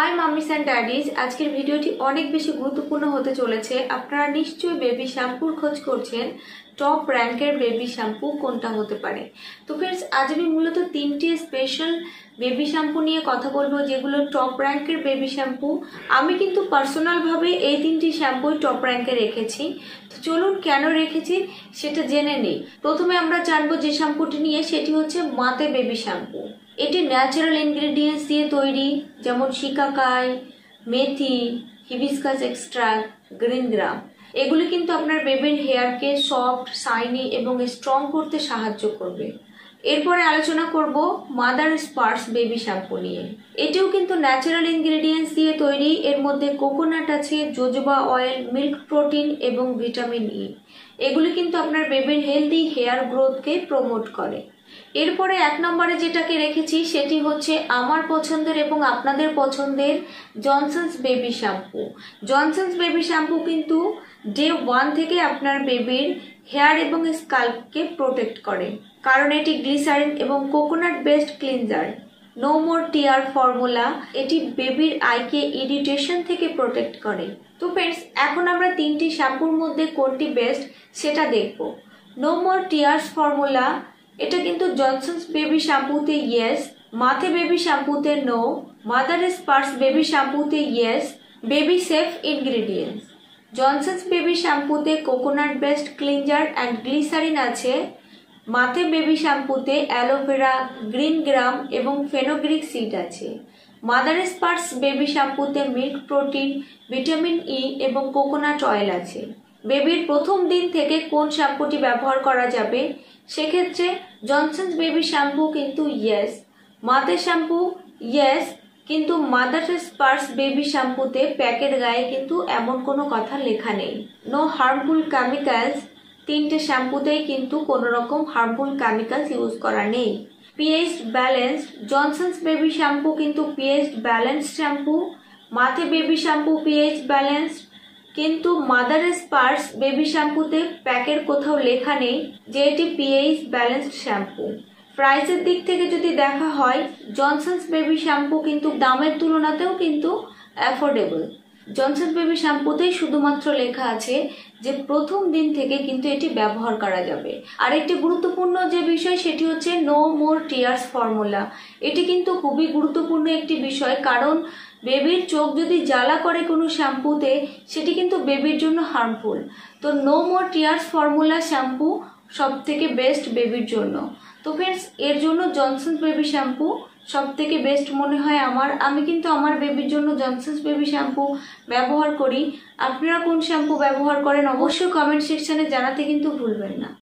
High मामिस and डैडिज आजकेर भिडियोटी अनेक बेशी गुरुत्वपूर्ण होते चलेছে। আপনারা নিশ্চয়ই বেবি শ্যাম্পুর খোঁজ করছেন टप रैंकेर बेबी श्याम्पू कोनटा होते पारे। तो फ्रेंड्स आज आमि मूलत तीनटी स्पेशल बेबी श्याम्पू निये कथा बोलबो जेगुलो टप रैंकेर बेबी श्याम्पू। आमि किन्तु पार्सोनाल भावे एई तीनटी श्याम्पूई टप रैंके रेखेछि। तो चलुन केन रेखेछि सेटा जेने नेই। प्रथमे आमरा जानबो जे श्याम्पूटी निये सेटी होच्छे माते बेबी श्याम्पू। एटी न्याचाराल इनग्रेडिएंट्स दिये तैरी जेमन शिकाकाई, मेथी, हिबिस्कास एक्सट्रैक्ट, ग्रीन ग्राम। एगुली किन्तु आपनार बेबिर हेयर के सफ्ट शाइनी एवं स्ट्रंग करते साहाज्य करबे। एरपरे आलोचना करब मादार स्पार्क्स बेबी श्याम्पू निये। एटिও किन्तु न्याचाराल इनग्रेडिएंट्स दिये तैरी। एर मध्ये कोकोनाट आछे, जोजोबा अয়েল, मिल्क प्रोटीन एवं ভিটামিন ই। एगुली किन्तु आपनार बेबिर हेल्दी हेयर ग्रोथ के प्रमोट करे। एरपरे एक नम्बरे जेटाके रेखेछि सेटी होच्छे आमार पछंदेर एबं आपनादेर पछंदेर जॉनसन्स बेबी श्याम्पू। जॉनसन्स बेबी श्याम्पू किन्तु डे 1 থেকে আপনার বেবির হেয়ার এবং স্কাল্পকে প্রোটেক্ট করে, কারণ এটি গ্লিসারিন এবং coconut based cleanser. No more tear formula এটি বেবির আইকে ইরিটেশন থেকে প্রোটেক্ট করে। তো फ्रेंड्स এখন আমরা তিনটি শ্যাম্পুর মধ্যে কোনটি বেস্ট সেটা দেখব। নো মোর টিয়ার্স ফর্মুলা এটা কিন্তু জনসন্স বেবি শ্যাম্পুতে ইয়েস, মাথে বেবি শ্যাম্পুতে নো, মাদার স্পার্কস বেবি শ্যাম্পুতে yes, baby safe ingredients. Johnson's baby শ্যাম্পুতে coconut based cleanser and glycerin আছে, মাথে বেবি শ্যাম্পুতে অ্যালোভেরা, গ্রিন গ্রাম এবং ফেনোগ্রিক সিড আছে। মাদার স্পার্কস বেবি শ্যাম্পুতে মিল্ক প্রোটিন, ভিটামিন ই এবং কোকোনাট অয়েল আছে। বেবির প্রথম দিন থেকে কোন শ্যাম্পুটি ব্যবহার করা যাবে সেক্ষেত্রে জনসন্স বেবি শ্যাম্পু কিন্তু ইয়েস, মাথে শ্যাম্পু ইয়েস, কিন্তু মাদার স্পার্কস বেবি শ্যাম্পুতে প্যাকের গায়ে কিন্তু এমন কোনো কথা লেখা নেই। নো হার্মফুল কেমিক্যালস, তিনটে শ্যাম্পুতেই কিন্তু কোনো রকম হার্মফুল কেমিক্যালস ইউজ করা নেই। PH balanced, Johnson's baby shampoo কিন্তু পিএইচ ব্যালেন্সড শ্যাম্পু, মাথে বেবি শ্যাম্পু পিএইচ ব্যালেন্সড, কিন্তু মাদার স্পার্কস বেবি শ্যাম্পুতে প্যাকের কোথাও লেখা নেই যে এটি পিএইচ ব্যালেন্সড শ্যাম্পু। প্রাইসের দিক থেকে যদি দেখা হয় জনসন্স বেবি শ্যাম্পু কিন্তু দামের তুলনাতেও কিন্তু অ্যাফোর্ডেবল। জনসন্স বেবি শ্যাম্পুতেই শুধুমাত্র লেখা আছে যে প্রথম দিন থেকে কিন্তু এটি ব্যবহার করা যাবে। আর একটি গুরুত্বপূর্ণ যে বিষয় সেটি হচ্ছে নো মোর টিয়ার্স ফর্মুলা। এটি কিন্তু খুবই গুরুত্বপূর্ণ একটি বিষয়, কারণ বেবির চোখ যদি জ্বালা করে কোনো শ্যাম্পুতে সেটি কিন্তু বেবির জন্য হার্মফুল। তো no more tears formula shampoo সব থেকে বেস্ট বেবির জন্য। তো फ्रेंड्स এর জন্য জনসন্স বেবি শ্যাম্পু সব থেকে বেস্ট মনে হয় আমার। আমি কিন্তু আমার বেবির জন্য জনসন্স বেবি শ্যাম্পু ব্যবহার করি। আপনারা কোন শ্যাম্পু ব্যবহার করেন অবশ্যই কমেন্ট সেকশনে জানাতে কিন্তু ভুলবেন না।